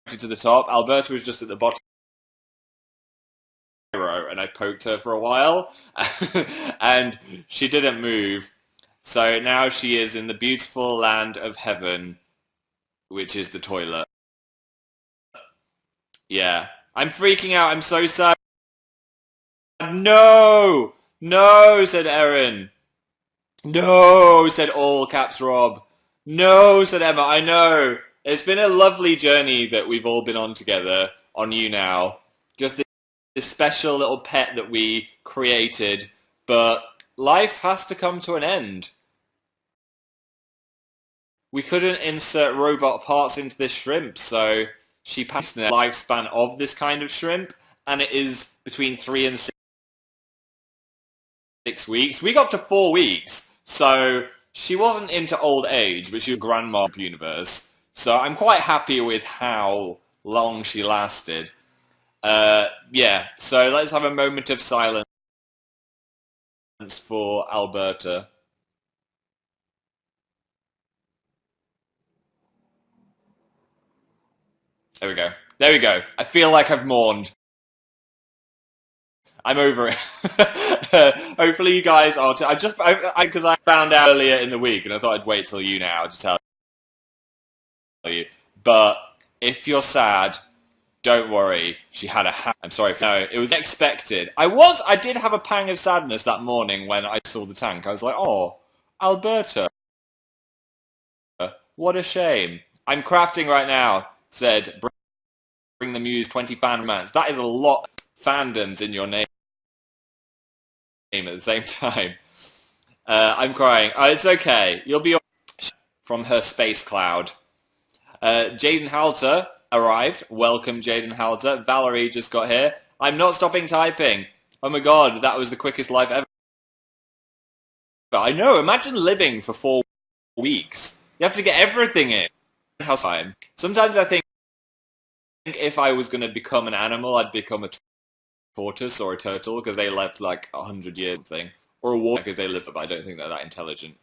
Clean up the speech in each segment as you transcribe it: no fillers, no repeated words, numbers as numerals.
to the top. Alberta was just at the bottom row, and I poked her for a while, and she didn't move. So now she is in the beautiful land of heaven, which is the toilet. Yeah. I'm freaking out. I'm so sad. No! No, said Erin. No, said all caps Rob. No, said Emma. I know. It's been a lovely journey that we've all been on together on YouNow. Just this special little pet that we created, but life has to come to an end. We couldn't insert robot parts into this shrimp, so she passed the lifespan of this kind of shrimp, and it is between 3 and 6 weeks. We got to 4 weeks, so she wasn't into old age, but she was grandma universe. So I'm quite happy with how long she lasted. Yeah, so let's have a moment of silence for Alberta. There we go. There we go. I feel like I've mourned. I'm over it. Hopefully you guys are too. Because I found out earlier in the week, and I thought I'd wait till you now to tell you. But if you're sad, don't worry. She had a I'm sorry if no, it was expected. I did have a pang of sadness that morning when I saw the tank. I was like, oh, Alberta. What a shame. I'm crafting right now, said Bring the Muse 20 fan romance. That is a lot of fandoms in your name at the same time. I'm crying. It's okay. You'll be from her space cloud. Jaden Halter arrived. Welcome, Jaden Halter. Valerie just got here. I'm not stopping typing. Oh my god, that was the quickest life ever. I know, imagine living for 4 weeks. You have to get everything in. Sometimes I think if I was going to become an animal, I'd become a tortoise or a turtle because they lived like 100 years thing. Or a water because they live, but I don't think they're that intelligent.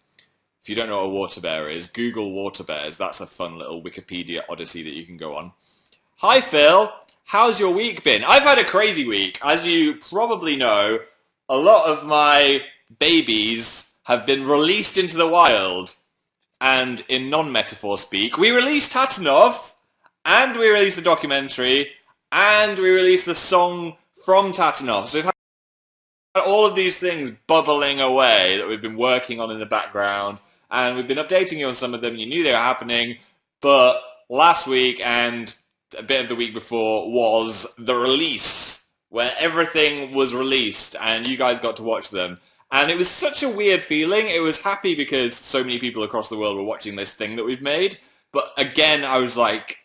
If you don't know what a water bear is, Google water bears. That's a fun little Wikipedia odyssey that you can go on. Hi Phil, how's your week been? I've had a crazy week. As you probably know, a lot of my babies have been released into the wild. And in non-metaphor speak, we released Tatanov, and we released the documentary, and we released the song from Tatanov. So we've had all of these things bubbling away that we've been working on in the background, and we've been updating you on some of them. You knew they were happening, but last week and a bit of the week before was the release, where everything was released, and you guys got to watch them. And it was such a weird feeling. It was happy because so many people across the world were watching this thing that we've made, but again, I was like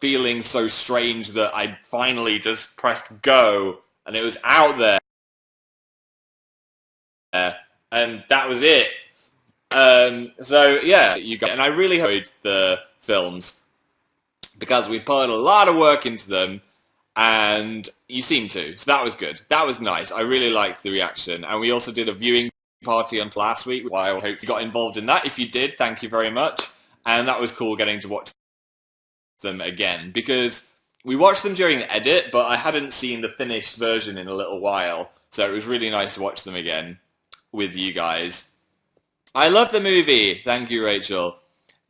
feeling so strange that I finally just pressed go, and it was out there. And that was it. So yeah, you guys, and I really enjoyed the films because we put a lot of work into them, and you seem to. So that was good. That was nice. I really liked the reaction, and we also did a viewing party on last week. I hope you got involved in that. If you did, thank you very much. And that was cool getting to watch them again because we watched them during the edit, but I hadn't seen the finished version in a little while, so it was really nice to watch them again with you guys. I love the movie. Thank you, Rachel.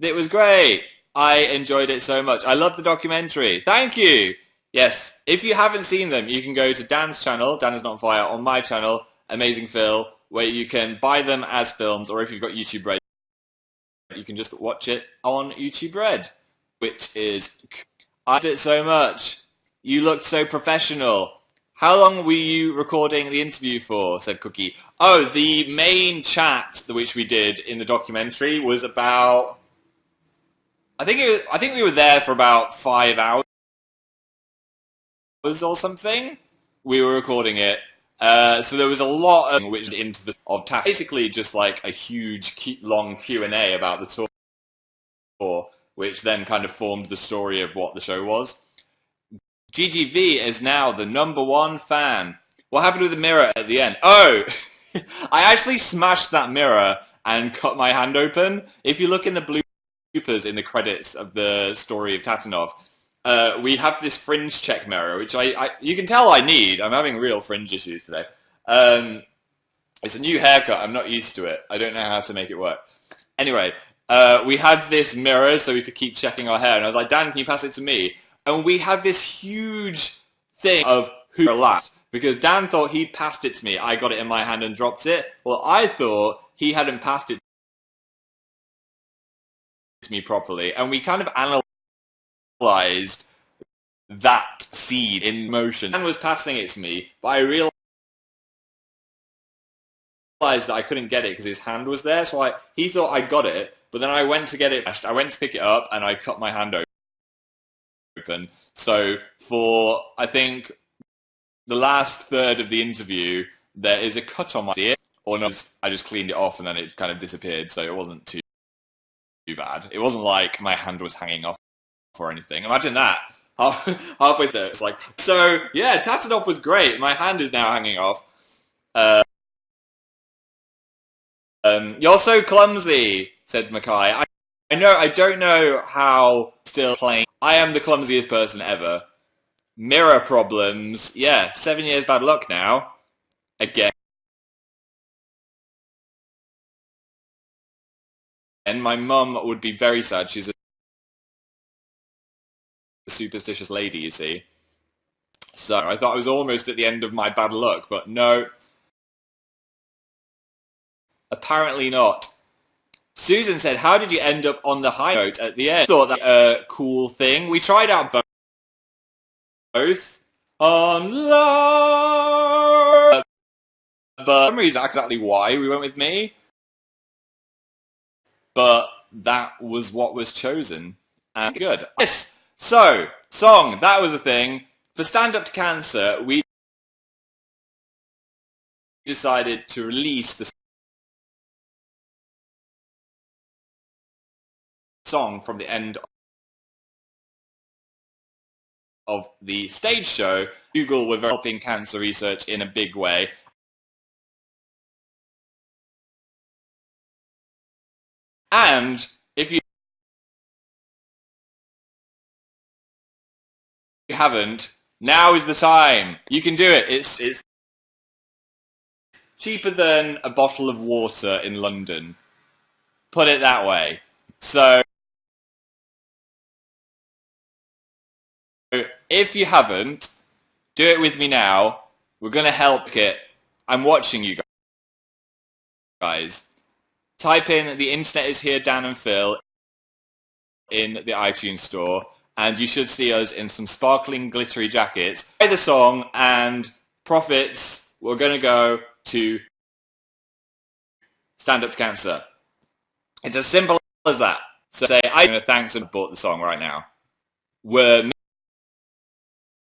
It was great. I enjoyed it so much. I love the documentary. Thank you. Yes, if you haven't seen them, you can go to Dan's channel, Dan is not on fire, on my channel, Amazing Phil, where you can buy them as films, or if you've got YouTube Red, you can just watch it on YouTube Red, which is... I loved it so much. You looked so professional. How long were you recording the interview for? Said Cookie. Oh, the main chat which we did in the documentary was about... I think we were there for about 5 hours or something. We were recording it. So there was a lot of which into the basically just like a huge long Q&A about the tour, which then kind of formed the story of what the show was. GGV is now the #1 fan. What happened with the mirror at the end? Oh, I actually smashed that mirror and cut my hand open. If you look in the bloopers in the credits of the story of Tatanov, we have this fringe check mirror, which you can tell I need. I'm having real fringe issues today. It's a new haircut. I'm not used to it. I don't know how to make it work. Anyway, we had this mirror so we could keep checking our hair. And I was like, Dan, can you pass it to me? And we had this huge thing of who last. Because Dan thought he'd passed it to me. I got it in my hand and dropped it. Well, I thought he hadn't passed it to me properly. And we kind of analyzed that seed in motion. Dan was passing it to me, but I realized that I couldn't get it because his hand was there. So he thought I got it, but then I went to get it. I went to pick it up and I cut my hand open. So for, I think, the last third of the interview, there is a cut on my ear, or no, I just cleaned it off and then it kind of disappeared, so it wasn't too bad. It wasn't like my hand was hanging off or anything. Imagine that. Halfway through, it's like, so, yeah, tatted off was great. My hand is now hanging off. You're so clumsy, said Mackay. I don't know how still playing. I am the clumsiest person ever. Mirror problems. Yeah, 7 years bad luck now. Again. And my mum would be very sad. She's a superstitious lady, you see. So I thought I was almost at the end of my bad luck, but no. Apparently not. Susan said, how did you end up on the high note at the end? I thought that a cool thing. We tried out both on love. But for some reason, I don't know exactly why we went with me. But that was what was chosen. And good. Yes. So, song. That was a thing. For Stand Up to Cancer, we decided to release the song from the end of the stage show. Google were helping cancer research in a big way. And if you haven't, now is the time. You can do it. It's cheaper than a bottle of water in London. Put it that way. So if you haven't, do it with me now. We're going to help it. I'm watching you guys. Type in The Internet Is Here, Dan and Phil in the iTunes store, and you should see us in some sparkling, glittery jackets. Play the song, and profits we're going to go to Stand Up to Cancer. It's as simple as that. So say, I'm going to thanks and bought the song right now. We're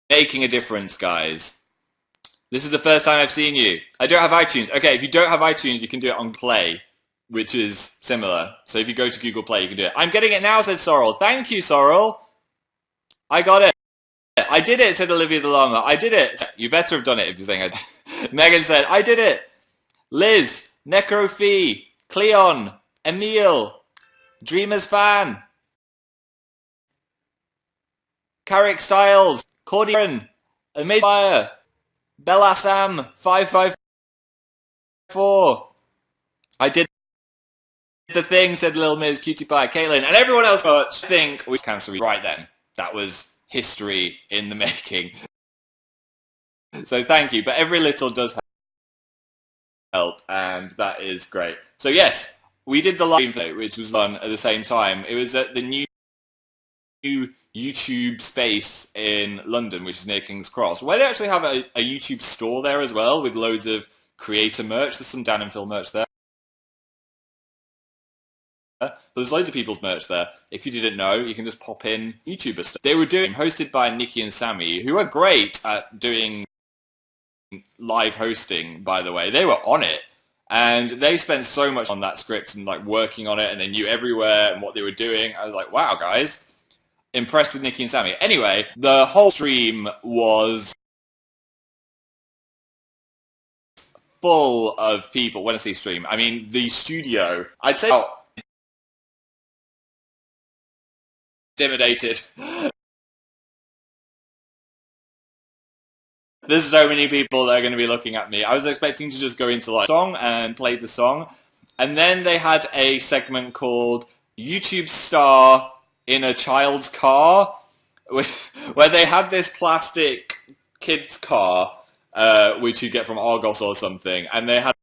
making a difference, guys. This is the first time I've seen you. I don't have iTunes. Okay, if you don't have iTunes, you can do it on Play, which is similar. So if you go to Google Play, you can do it. I'm getting it now, said Sorrel. Thank you, Sorrel. I got it. I did it, said Olivia the Llama. I did it. You better have done it if you're saying I did. Megan said, I did it. Liz, Necrophi, Cleon, Emil, Dreamer's Fan, Carrick Styles, Cordian, Amazing Fire, Bella Sam, 554. I did the thing, said Lil Miz, Cutie Pie, Caitlin, and everyone else. I think we cancer right then. That was history in the making. So thank you. But every little does help, and that is great. So yes, we did the live stream, which was fun at the same time. It was at the new YouTube space in London, which is near King's Cross, where they actually have a YouTube store there as well, with loads of creator merch. There's some Dan and Phil merch there. But there's loads of people's merch there. If you didn't know, you can just pop in YouTuber stuff. They were hosted by Nikki and Sammy, who are great at doing live hosting, by the way. They were on it. And they spent so much on that script and like working on it, and they knew everywhere and what they were doing. I was like, wow, guys. Impressed with Nikki and Sammy. Anyway, the whole stream was full of people. When I say stream, I mean the studio. I'd say intimidated There's so many people that are going to be looking at me. I was expecting to just go into like song and play the song, and then they had a segment called YouTube Star in a Child's Car, where they had this plastic kid's car, which you get from Argos or something, and they had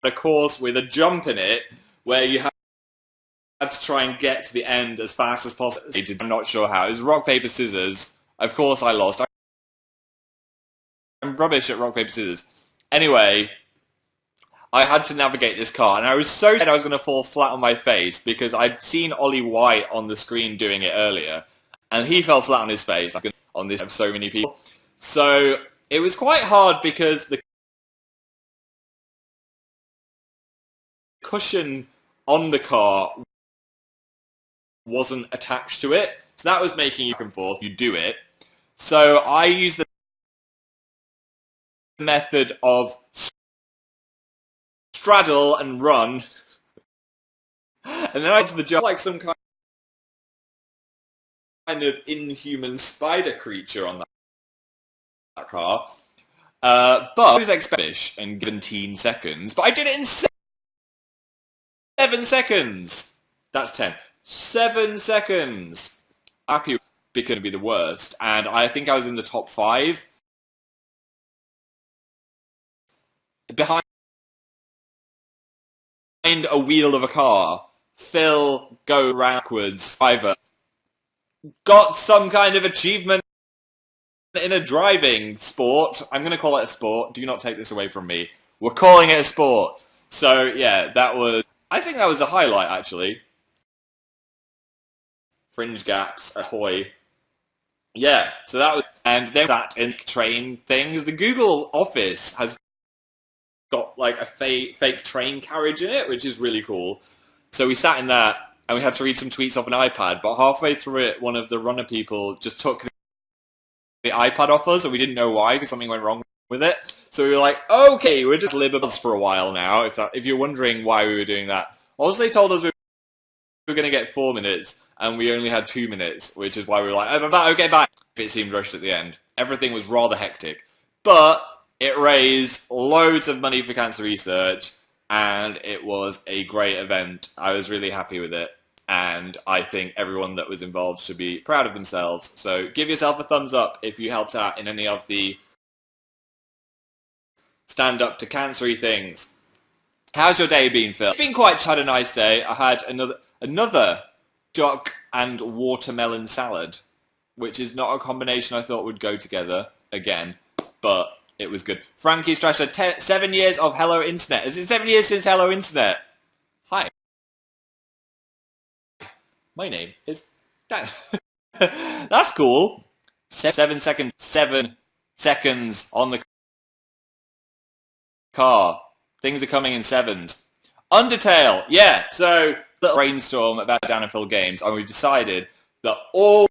a course with a jump in it where you had to try and get to the end as fast as possible. I'm not sure how. It was rock, paper, scissors. Of course I lost. I'm rubbish at rock, paper, scissors. Anyway, I had to navigate this car, and I was so scared I was going to fall flat on my face because I'd seen Ollie White on the screen doing it earlier, and he fell flat on his face on this of so many people. So it was quite hard because the cushion on the car wasn't attached to it, so that was making you back and forth. You do it. So I used the method of straddle and run, and then I did the jump like some kind of inhuman spider creature on that car. But I was expecting and 17 seconds, but I did it in 7 seconds. That's 10. 7 seconds. Happy because it'd be the worst, and I think I was in the top 5. Behind a wheel of a car. Phil go backwards. Driver got some kind of achievement in a driving sport. I'm going to call it a sport. Do not take this away from me. We're calling it a sport. So yeah, I think that was a highlight actually. Fringe gaps, ahoy. Yeah, so that was, and then sat in train things. The Google office has got like a fake train carriage in it, which is really cool. So we sat in that, and we had to read some tweets off an iPad, but halfway through it, one of the runner people just took the iPad off us, and we didn't know why, because something went wrong with it. So we were like, okay, we're just liberables for a while now, if you're wondering why we were doing that. Also, they told us we were going to get 4 minutes, and we only had 2 minutes, which is why we were like, I'm about to get back. It seemed rushed at the end. Everything was rather hectic. But it raised loads of money for cancer research, and it was a great event. I was really happy with it, and I think everyone that was involved should be proud of themselves. So give yourself a thumbs up if you helped out in any of the stand up to cancer-y things. How's your day been, Phil? It's been had a nice day. I had another duck and watermelon salad, which is not a combination I thought would go together again, but it was good. Frankie Strasher, 7 years of Hello Internet. Is it 7 years since Hello Internet? Hi. My name is Dan. That's cool. 7 seconds on the car. Things are coming in sevens. Undertale, yeah. So little brainstorm about Dan and Phil games, and we decided that all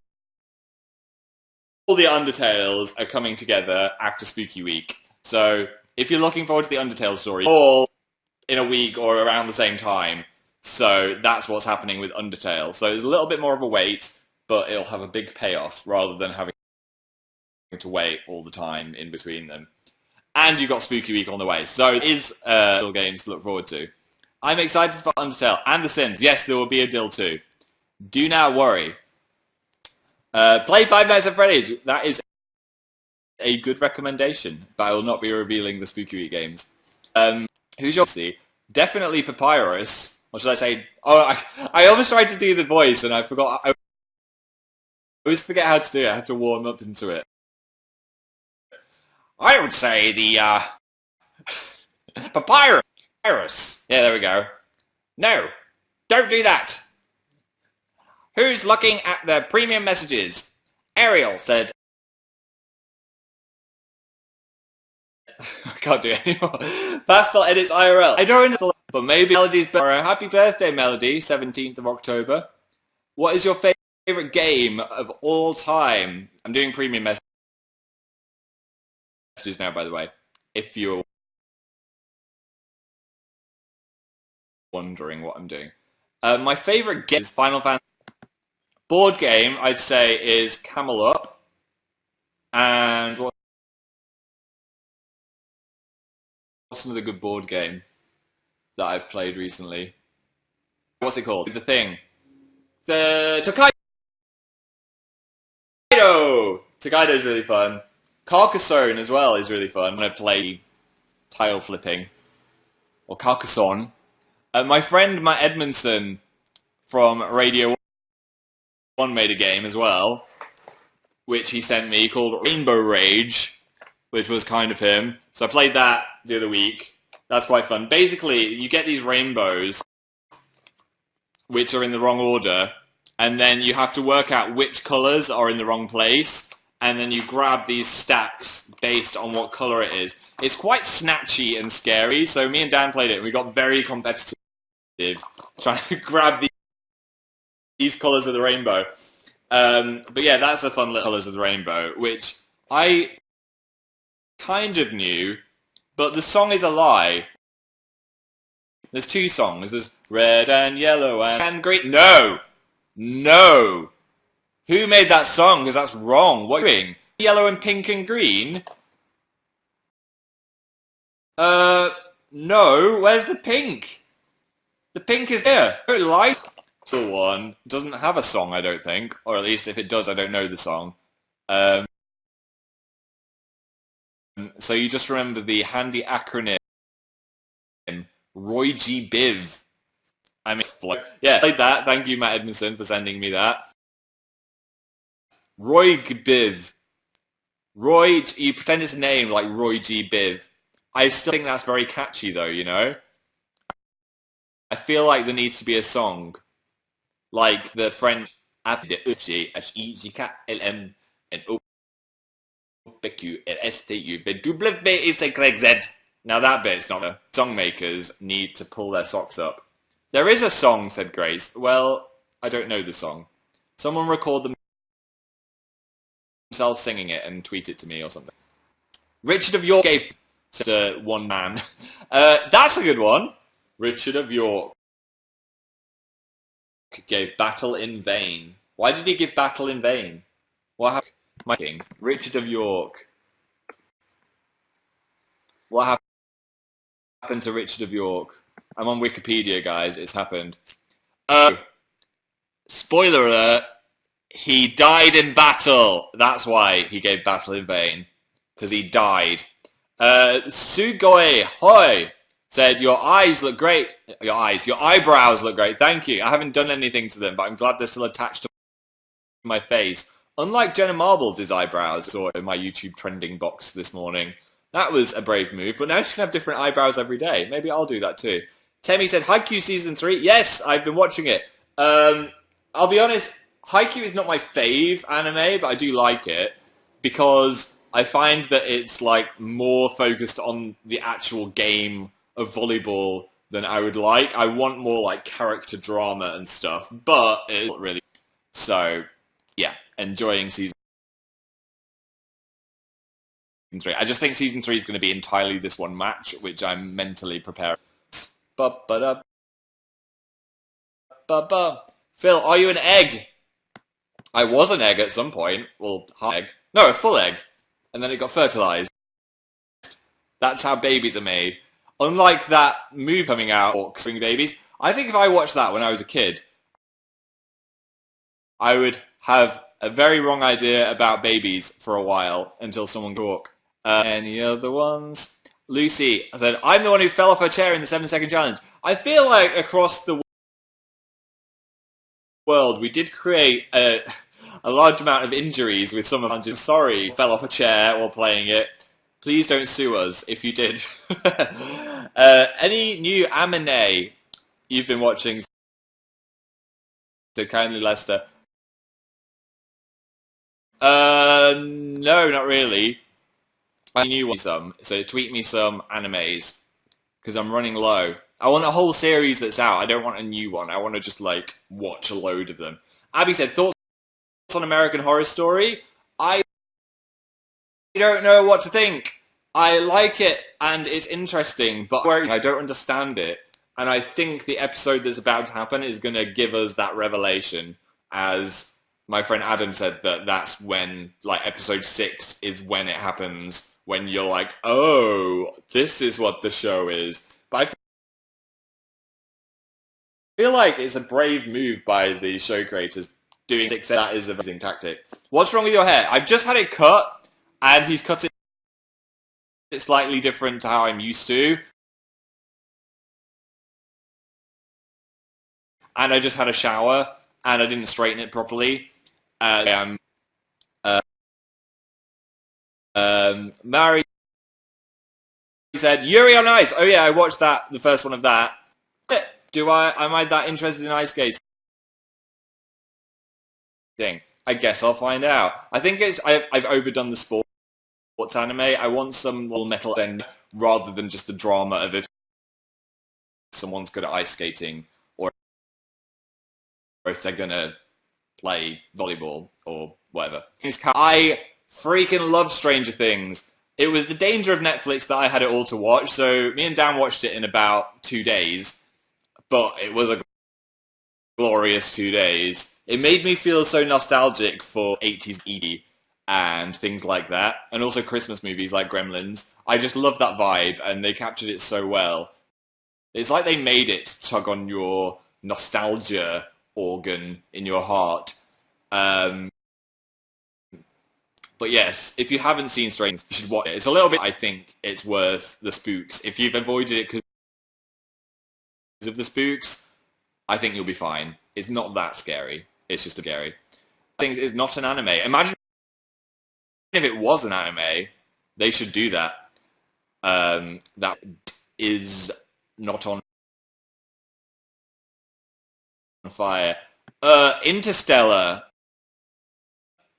the Undertales are coming together after Spooky Week. So if you're looking forward to the Undertale story, all in a week or around the same time. So that's what's happening with Undertale. So there's a little bit more of a wait, but it'll have a big payoff rather than having to wait all the time in between them. And you've got Spooky Week on the way. So it is little games to look forward to. I'm excited for Undertale and The Sims. Yes, there will be a Dill 2. Do not worry. Play Five Nights at Freddy's. That is a good recommendation, but I will not be revealing the Spooky Week games. Who's your see? Definitely Papyrus. Or should I say? Oh, I almost tried to do the voice and I forgot. I always forget how to do it. I have to warm up into it. I would say the Papyrus. Yeah, there we go. No, don't do that. Who's looking at the premium messages? Ariel said. I can't do it anymore. Pastel edits IRL. I don't know, but maybe Melody's better. Happy birthday, Melody, 17th of October. What is your favorite game of all time? I'm doing premium messages now, by the way, if you're wondering what I'm doing. My favorite game is Final Fantasy. Board game, I'd say, is Camel Up. And what's another good board game that I've played recently? What's it called? The Thing. The Tokaido! Tokaido's really fun. Carcassonne as well is really fun. I'm going to play tile flipping. Or Carcassonne. My friend Matt Edmondson from Radio 1 made a game as well, which he sent me, called Rainbow Rage, which was kind of him. So I played that the other week. That's quite fun. Basically, you get these rainbows, which are in the wrong order, and then you have to work out which colours are in the wrong place, and then you grab these stacks based on what colour it is. It's quite snatchy and scary, so me and Dan played it, and we got very competitive trying to grab these colours of the rainbow. But yeah, that's the fun little colours of the rainbow, which I kind of knew, but the song is a lie. There's two songs. There's red and yellow and green. No! No! Who made that song? Because that's wrong. What are you doing? Yellow and pink and green? No. Where's the pink? The pink is here. Don't lie. So one doesn't have a song, I don't think. Or at least if it does, I don't know the song. So you just remember the handy acronym Roy G. Biv. I mean, yeah, played that. Thank you, Matt Edmondson, for sending me that. Roy G. Biv. Roy, you pretend it's a name like Roy G. Biv. I still think that's very catchy, though, you know? I feel like there needs to be a song. Like the French H-I-J-K-L-M and O-P-Q-L-S-T-U-B-W-B-Z. Now that bit's not a... Songmakers need to pull their socks up. There is a song, said Grace. Well, I don't know the song. Someone record themselves singing it and tweet it to me or something. Richard of York gave to one man. That's a good one. Richard of York gave battle in vain. Why did he give battle in vain? What happened? My king, Richard of York. What happened to Richard of York? I'm on Wikipedia, guys. It's happened. Spoiler alert. He died in battle. That's why he gave battle in vain. Because he died. Sugoi Hoi said, your eyes look great. Your eyebrows look great. Thank you. I haven't done anything to them, but I'm glad they're still attached to my face. Unlike Jenna Marbles' eyebrows, I saw in my YouTube trending box this morning. That was a brave move, but now she can have different eyebrows every day. Maybe I'll do that too. Temi said, Haikyuu Season 3. Yes, I've been watching it. I'll be honest, Haikyuu is not my fave anime, but I do like it because I find that it's like more focused on the actual game of volleyball than I would like. I want more like character drama and stuff, but it's not really. So, yeah, enjoying Season 3. I just think Season 3 is going to be entirely this one match, which I'm mentally prepared. Phil, are you an egg? I was an egg at some point. Well, half egg. No, a full egg. And then it got fertilized. That's how babies are made. Unlike that movie coming out, Spring Babies, I think if I watched that when I was a kid, I would have a very wrong idea about babies for a while until someone talk. Any other ones? Lucy said, I'm the one who fell off her chair in the 7-second challenge. I feel like across the world we did create a large amount of injuries with some of them. Sorry, fell off a chair while playing it. Please don't sue us if you did. Any new anime you've been watching? So kindly, Lester. No, not really. I knew some, so tweet me some animes because I'm running low. I want a whole series that's out. I don't want a new one. I want to just like watch a load of them. Abby said, thoughts on American Horror Story? I don't know what to think. I like it and it's interesting, but I don't understand it. And I think the episode that's about to happen is going to give us that revelation as my friend Adam said that that's when, like, episode 6 is when it happens, when you're like, oh, this is what the show is. But I feel like it's a brave move by the show creators doing 6. That is a amazing tactic. What's wrong with your hair? I've just had it cut, and he's cut it slightly different to how I'm used to. And I just had a shower, and I didn't straighten it properly. Uh, Mary said, Yuri on Ice. Oh yeah, I watched that, the first one of that. Am I that interested in ice skating? I guess I'll find out. I think I've overdone the sports anime. I want some more metal end rather than just the drama of if someone's good at ice skating or if they're gonna play volleyball or whatever. I freaking love Stranger Things. It was the danger of Netflix that I had it all to watch, so me and Dan watched it in about 2 days, but it was a glorious 2 days. It made me feel so nostalgic for 80s ED and things like that, and also Christmas movies like Gremlins. I just love that vibe, and they captured it so well. It's like they made it tug on your nostalgia organ in your heart. But yes, if you haven't seen Stranger Things, you should watch it. It's a little bit, I think it's worth the spooks. If you've avoided it because of the spooks, I think you'll be fine. It's not that scary. It's just scary. I think it's not an anime. Imagine if it was an anime. They should do that. That is not on fire. Interstellar.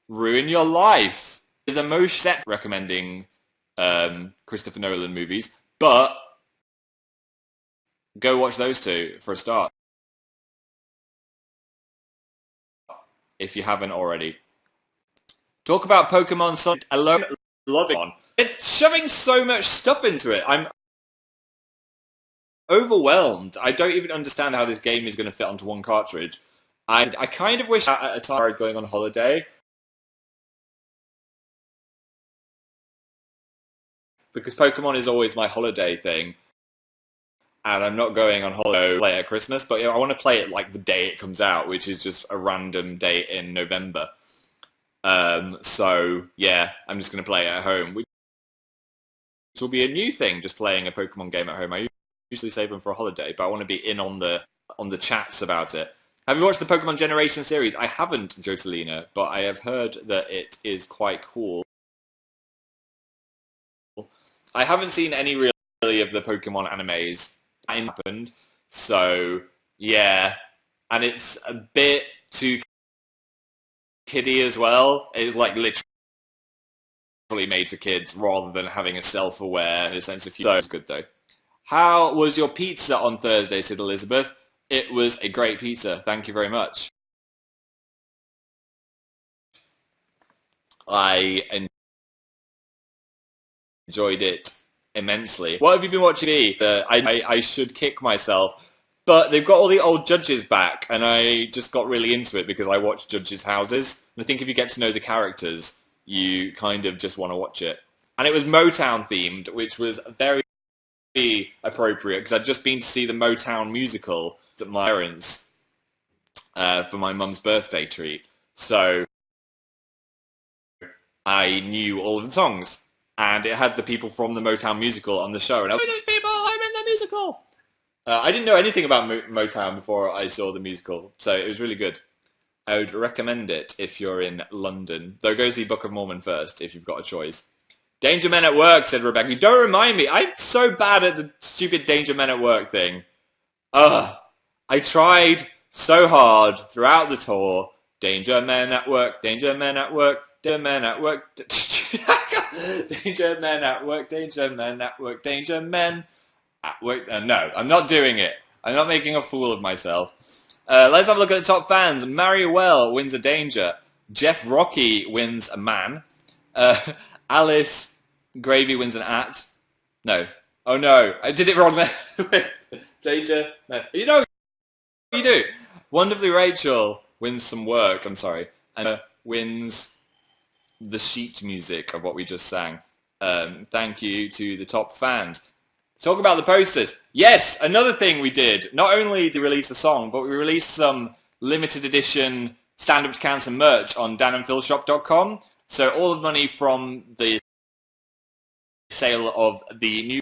Ruin your life. The most set recommending Christopher Nolan movies, but go watch those two for a start if you haven't already. Talk about Pokemon Sun alone. Love it. It's shoving so much stuff into it. I'm overwhelmed. I don't even understand how this game is going to fit onto one cartridge. I kind of wish at a time I was going on holiday, because Pokemon is always my holiday thing, and I'm not going on holiday to play at Christmas, but I want to play it like the day it comes out, which is just a random date in November. So yeah, I'm just going to play it at home, which will be a new thing, just playing a Pokemon game at home. I usually save them for a holiday, but I want to be in on the chats about it. Have you watched the Pokemon Generation series? I haven't, Jotalina, but I have heard that it is quite cool. I haven't seen any really of the Pokemon animes that happened, so yeah, and it's a bit too kiddie as well. It's like literally made for kids rather than having a self-aware and a sense of humor. So it's good though. How was your pizza on Thursday, said Elizabeth? It was a great pizza. Thank you very much. I enjoyed it immensely. What have you been watching? I should kick myself, but they've got all the old Judges back, and I just got really into it because I watched Judges' houses. And I think if you get to know the characters, you kind of just want to watch it. And it was Motown themed, which was very appropriate because I'd just been to see the Motown musical that my parents for my mum's birthday treat. So I knew all of the songs, and it had the people from the Motown musical on the show, and I was like, those people, I'm in the musical. I didn't know anything about Motown before I saw the musical, so it was really good. I would recommend it if you're in London. Though go see Book of Mormon first if you've got a choice. Danger Men at Work, said Rebecca. Don't remind me. I'm so bad at the stupid Danger Men at Work thing. Ugh. I tried so hard throughout the tour. Danger Men at Work, Danger Men at Work, Danger Men at Work. Danger Men at Work, Danger Men at Work, Danger Men at Work. No, I'm not doing it. I'm not making a fool of myself. Let's have a look at the top fans. Mariwell wins a danger. Jeff Rocky wins a man. Alice Gravy wins an at. No. Oh no, I did it wrong there. Danger. No. You know, you do. Wonderfully Rachel wins some work. I'm sorry. and wins the sheet music of what we just sang. Thank you to the top fans. Talk about the posters. Yes, another thing we did. Not only did we release the song, but we released some limited edition Stand Up to Cancer merch on danandphilshop.com. So all the money from the sale of the new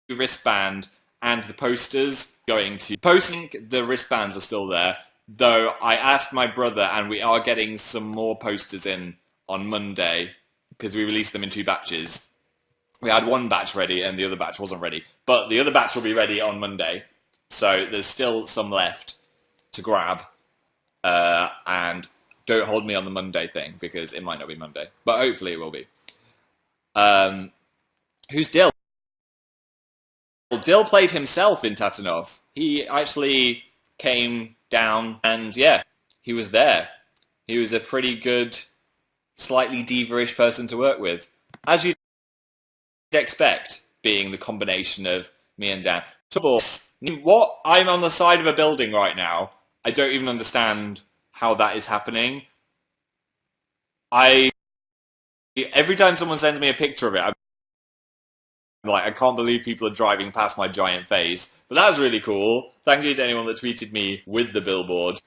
wristband and the posters going to posting. The wristbands are still there, though I asked my brother, and we are getting some more posters in on Monday because we released them in 2 batches. We had one batch ready and the other batch wasn't ready, but the other batch will be ready on Monday, so there's still some left to grab. And don't hold me on the Monday thing because it might not be Monday, but hopefully it will be. Who's Dill? Dill played himself in Tatanov. He actually came down and, yeah, he was there. He was a pretty good, slightly diva-ish person to work with, as you'd expect, being the combination of me and Dan. What? I'm on the side of a building right now. I don't even understand how that is happening. Every time someone sends me a picture of it, I'm like, I can't believe people are driving past my giant face. But that was really cool. Thank you to anyone that tweeted me with the billboard.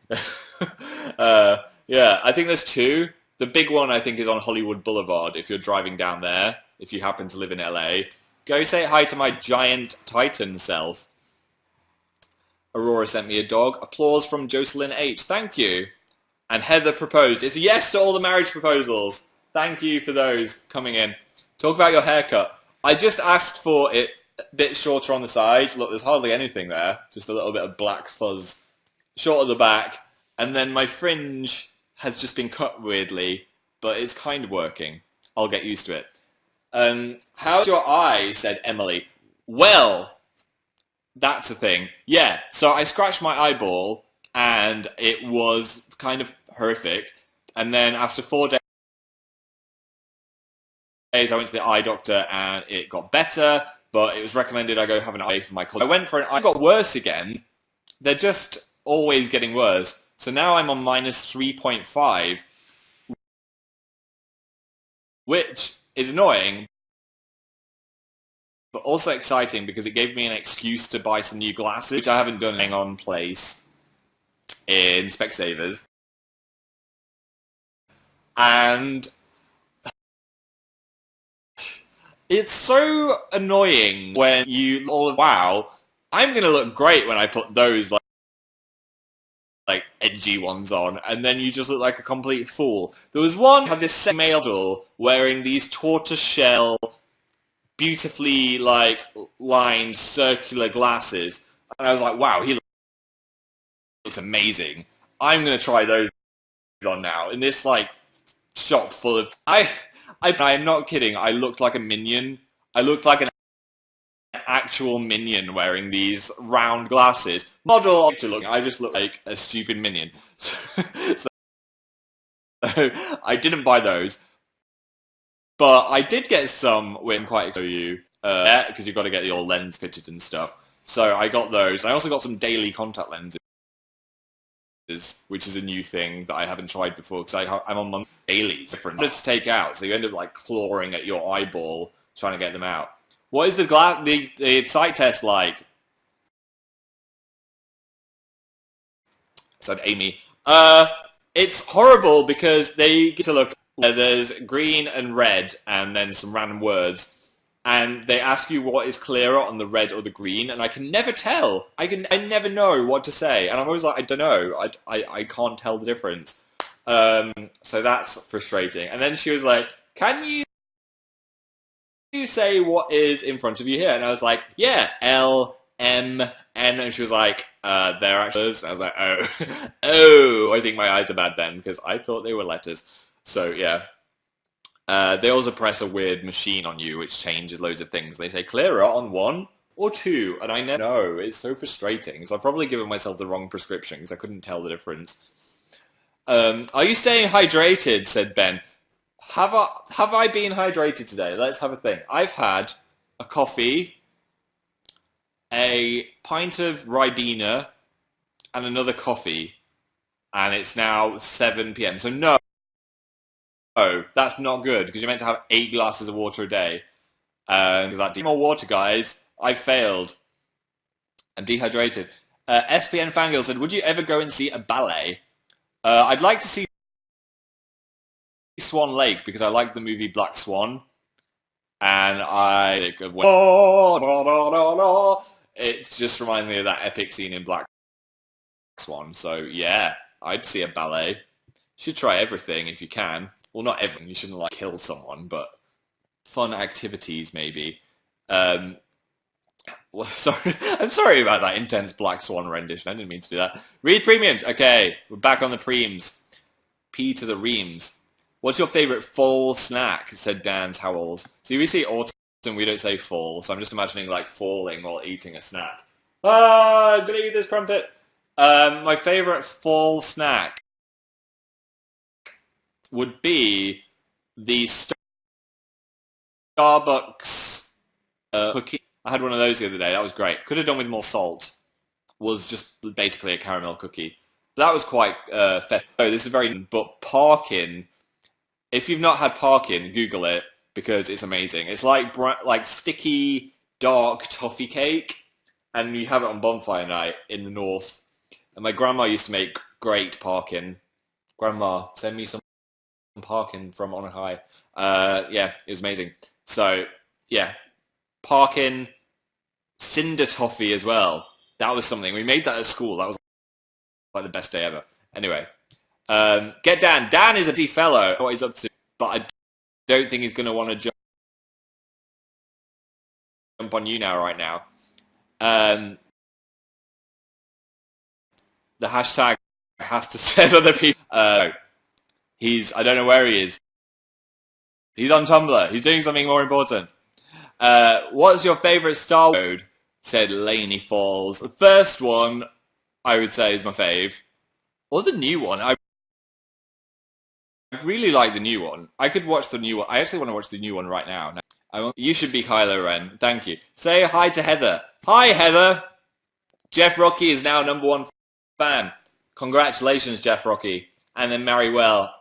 Yeah, I think there's 2. The big one, I think, is on Hollywood Boulevard. If you're driving down there, if you happen to live in LA, go say hi to my giant Titan self. Aurora sent me a dog. Applause from Jocelyn H. Thank you. And Heather proposed. It's a yes to all the marriage proposals. Thank you for those coming in. Talk about your haircut. I just asked for it a bit shorter on the sides. Look, there's hardly anything there. Just a little bit of black fuzz. Short at the back. And then my fringe has just been cut weirdly, but it's kind of working. I'll get used to it. How's your eye? Said Emily. Well, that's the thing. Yeah, so I scratched my eyeball, and it was kind of horrific. And then after 4 days, I went to the eye doctor, and it got better, but it was recommended I go have an eye for my colleague. I went for an eye. It got worse again. They're just always getting worse. So now I'm on minus 3.5, which is annoying, but also exciting because it gave me an excuse to buy some new glasses, which I haven't done on place in Specsavers. And it's so annoying when you wow, I'm going to look great when I put those like edgy ones on, and then you just look like a complete fool. There was one had this same male wearing these tortoiseshell, beautifully lined circular glasses, and I was like, wow, he looks amazing. I'm gonna try those on now in this shop full of I'm not kidding. I looked like a minion. I looked like an actual minion wearing these round glasses. Model to look, I just look like a stupid minion. So I didn't buy those, but I did get some when quite show you because you've got to get your lens fitted and stuff. So I got those. I also got some daily contact lenses, which is a new thing that I haven't tried before because I'm on monthly dailies. Different to take out, so you end up clawing at your eyeball trying to get them out. What is the sight test like? Said Amy. It's horrible because they get to look. There's green and red, and then some random words, and they ask you what is clearer on the red or the green, and I can never tell. I never know what to say, and I'm always like, I don't know. I can't tell the difference. So that's frustrating. And then she was like, "Can you say what is in front of you here?" And I was like, "Yeah, L M N." And she was like, "They're actually." And I was like, "Oh, oh, I think my eyes are bad then because I thought they were letters." So yeah. They also press a weird machine on you which changes loads of things. They say clearer on 1 or 2, and I never know. It's so frustrating. So I've probably given myself the wrong prescription because I couldn't tell the difference. Are you staying hydrated? Said Ben. Have I been hydrated today? Let's have a think. I've had a coffee, a pint of Ribena, and another coffee, and it's now 7 p.m. So no, Oh, that's not good because you're meant to have 8 glasses of water a day. More water, guys. I failed. I'm dehydrated. SPN Fangirl said, would you ever go and see a ballet? I'd like to see Swan Lake because I like the movie Black Swan. And it just reminds me of that epic scene in Black Swan. So yeah, I'd see a ballet. Should try everything if you can. Well, not everything. You shouldn't like kill someone, but fun activities maybe. Well, sorry, I'm sorry about that intense Black Swan rendition. I didn't mean to do that. Read premiums. Okay, we're back on the preems. P to the reams. What's your favourite fall snack? Said Dan's Howells. See, we say autumn, we don't say fall, so I'm just imagining like falling while eating a snack. Ah, I'm gonna eat this crumpet. My favourite fall snack would be the Starbucks cookie. I had one of those the other day. That was great. Could have done with more salt. Was just basically a caramel cookie. But that was quite festive. Oh, this is very... But parkin... If you've not had parkin, Google it because it's amazing. It's like sticky, dark toffee cake, and you have it on bonfire night in the north. And my grandma used to make great parkin. Grandma, send me some parkin from on high. Yeah, it was amazing. So, yeah, parkin, cinder toffee as well. That was something. We made that at school. That was like the best day ever. Anyway. Get Dan. Dan is a D fellow. What he's up to, but I don't think he's going to want to jump on YouNow right now. The hashtag has to set other people. I don't know where he is. He's on Tumblr. He's doing something more important. What's your favourite Star Wars? Said Laney Falls. The first one, I would say, is my fave. Or the new one. I really like the new one. I could watch the new one. I actually want to watch the new one right now. You should be Kylo Ren. Thank you. Say hi to Heather. Hi, Heather. Jeff Rocky is now #1 fan. Congratulations, Jeff Rocky. And then Marywell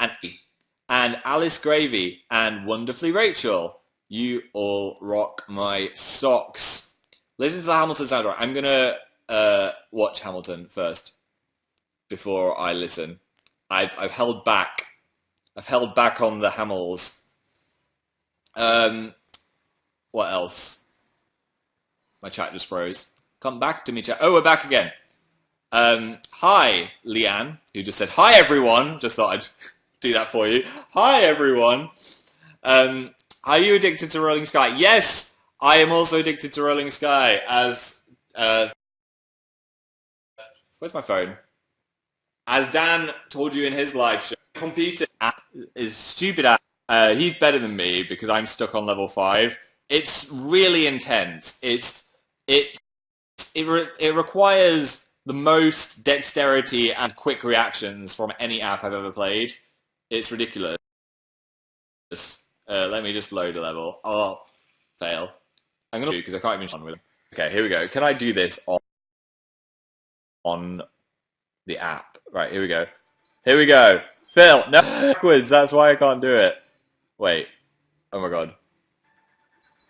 and Alice Gravy and Wonderfully Rachel. You all rock my socks. Listen to the Hamilton soundtrack. I'm going to watch Hamilton first before I listen. I've held back. I've held back on the Hamills. What else? My chat just froze. Come back to me, chat. Oh, we're back again. Hi, Leanne, who just said, hi, everyone. Just thought I'd do that for you. Hi, everyone. Are you addicted to Rolling Sky? Yes, I am also addicted to Rolling Sky as... where's my phone? As Dan told you in his live show, competing app is stupid app. He's better than me because I'm stuck on level 5. It's really intense. It requires the most dexterity and quick reactions from any app I've ever played. It's ridiculous. Let me just load a level. Oh, fail. I'm gonna do because I can't even with it. Okay, here we go. Can I do this on the app? Right, here we go. Here we go. Phil, no, backwards. That's why I can't do it. Wait. Oh my god.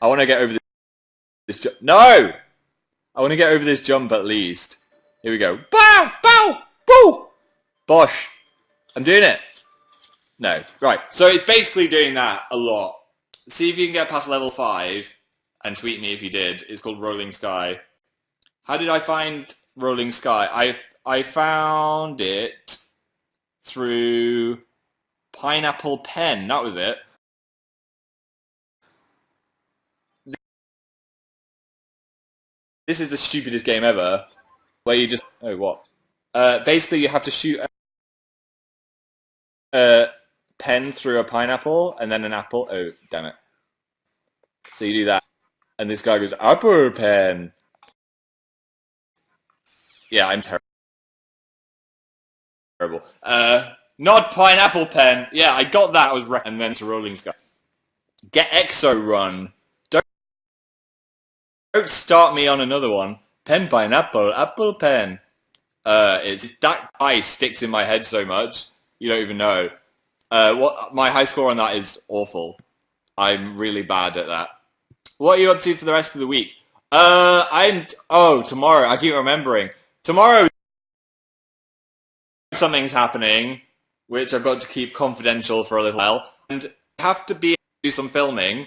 I want to get over this jump. No! I want to get over this jump at least. Here we go. Bow! Bow! Boo! Bosh. I'm doing it. No. Right. So it's basically doing that a lot. See if you can get past level 5 and tweet me if you did. It's called Rolling Sky. How did I find Rolling Sky? I found it through Pineapple Pen. That was it. This is the stupidest game ever, where you just... Oh, what? Basically, you have to shoot a pen through a pineapple, and then an apple. Oh, damn it. So you do that, and this guy goes, apple pen. Yeah, I'm terrible. Not pineapple pen. Yeah, I got that. I was and then to Rolling Sky. Get Exo Run. Don't start me on another one. Pen pineapple, apple pen. It's that ice sticks in my head so much you don't even know. What my high score on that is awful. I'm really bad at that. What are you up to for the rest of the week? Tomorrow. I keep remembering. Tomorrow something's happening, which I've got to keep confidential for a little while, and I have to do some filming.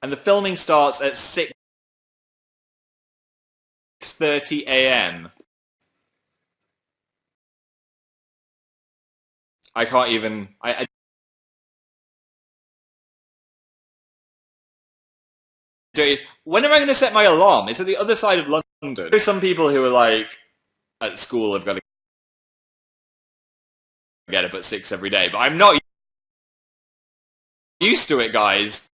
And the filming starts at 6:30 a.m. I can't even. When am I going to set my alarm? It's at the other side of London. There's some people who are like at school have got to get up at 6 every day, but I'm not used to it, guys.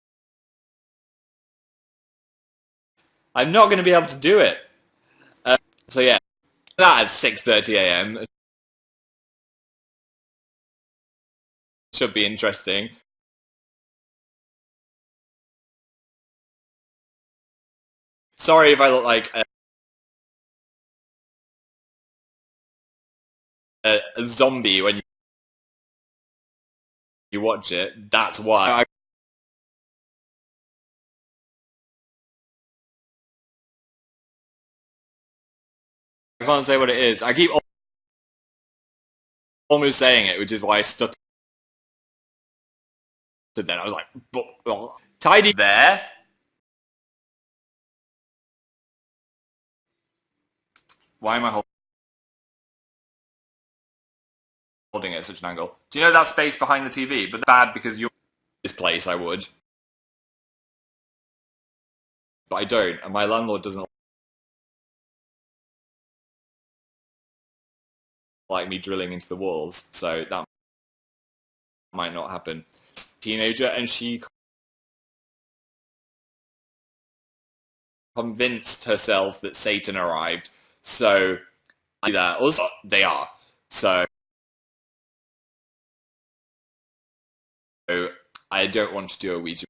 I'm not going to be able to do it. So yeah, that at 6:30 a.m. should be interesting. Sorry if I look like a zombie when you watch it. That's why. I can't say what it is. I keep almost saying it, which is why I stuttered then. I was like, tidy there. Why am I holding it at such an angle? Do you know that space behind the TV? But that's bad because you're in this place, I would. But I don't, and my landlord doesn't like me drilling into the walls, so that might not happen. Teenager, and she convinced herself that Satan arrived. So I do that. Also, they are. So I don't want to do a Ouija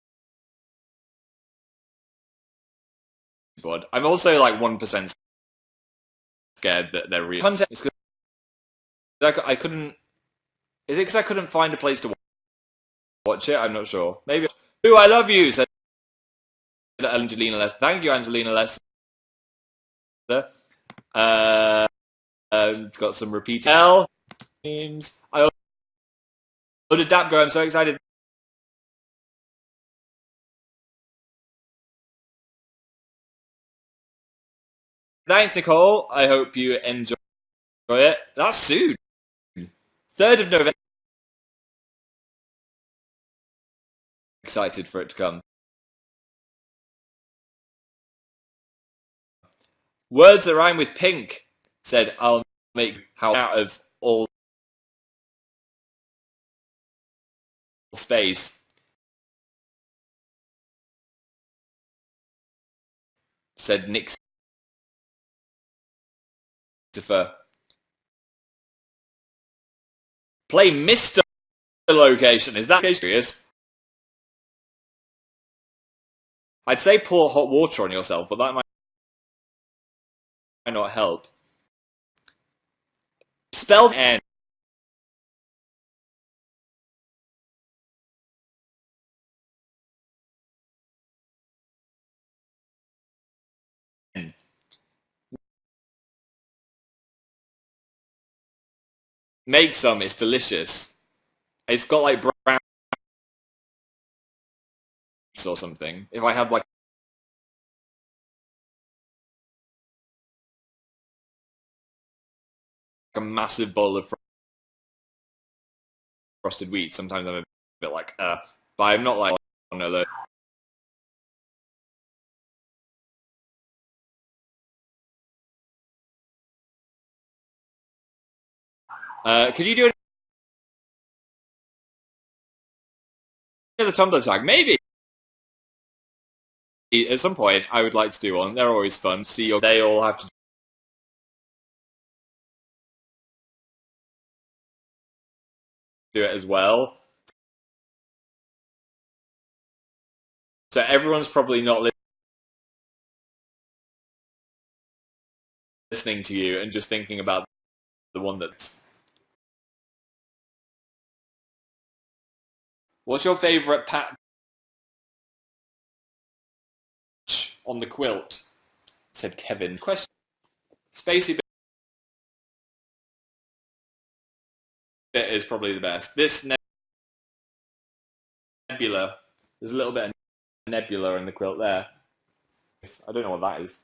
board. I'm also like 1% scared that they're real. Context. I couldn't. Is it because I couldn't find a place to watch it? I'm not sure. Maybe. Ooh, I love you, said Angelina Lester. Thank you, Angelina Lester. Got some repeated names. I ordered Dapgo. I'm so excited. Thanks, Nicole. I hope you enjoy it. That's soon. 3rd of November. Excited for it to come. Words that rhyme with pink, said I'll make how out of all space, said Nick Christopher. Play Mr. Location. Is that serious? I'd say pour hot water on yourself, but that might not help. Spell N. Make some. It's delicious. It's got like brown or something. If I had like a massive bowl of frosted wheat, sometimes I'm a bit like, but I'm not like, oh no, look. Could you do another Tumblr tag? Maybe. At some point, I would like to do one. They're always fun. See, they all have to do it as well. So everyone's probably not listening to you and just thinking about the one that's What's your favourite patch on the quilt? Said Kevin. Question. Spacey bit is probably the best. This nebula. There's a little bit of nebula in the quilt there. I don't know what that is.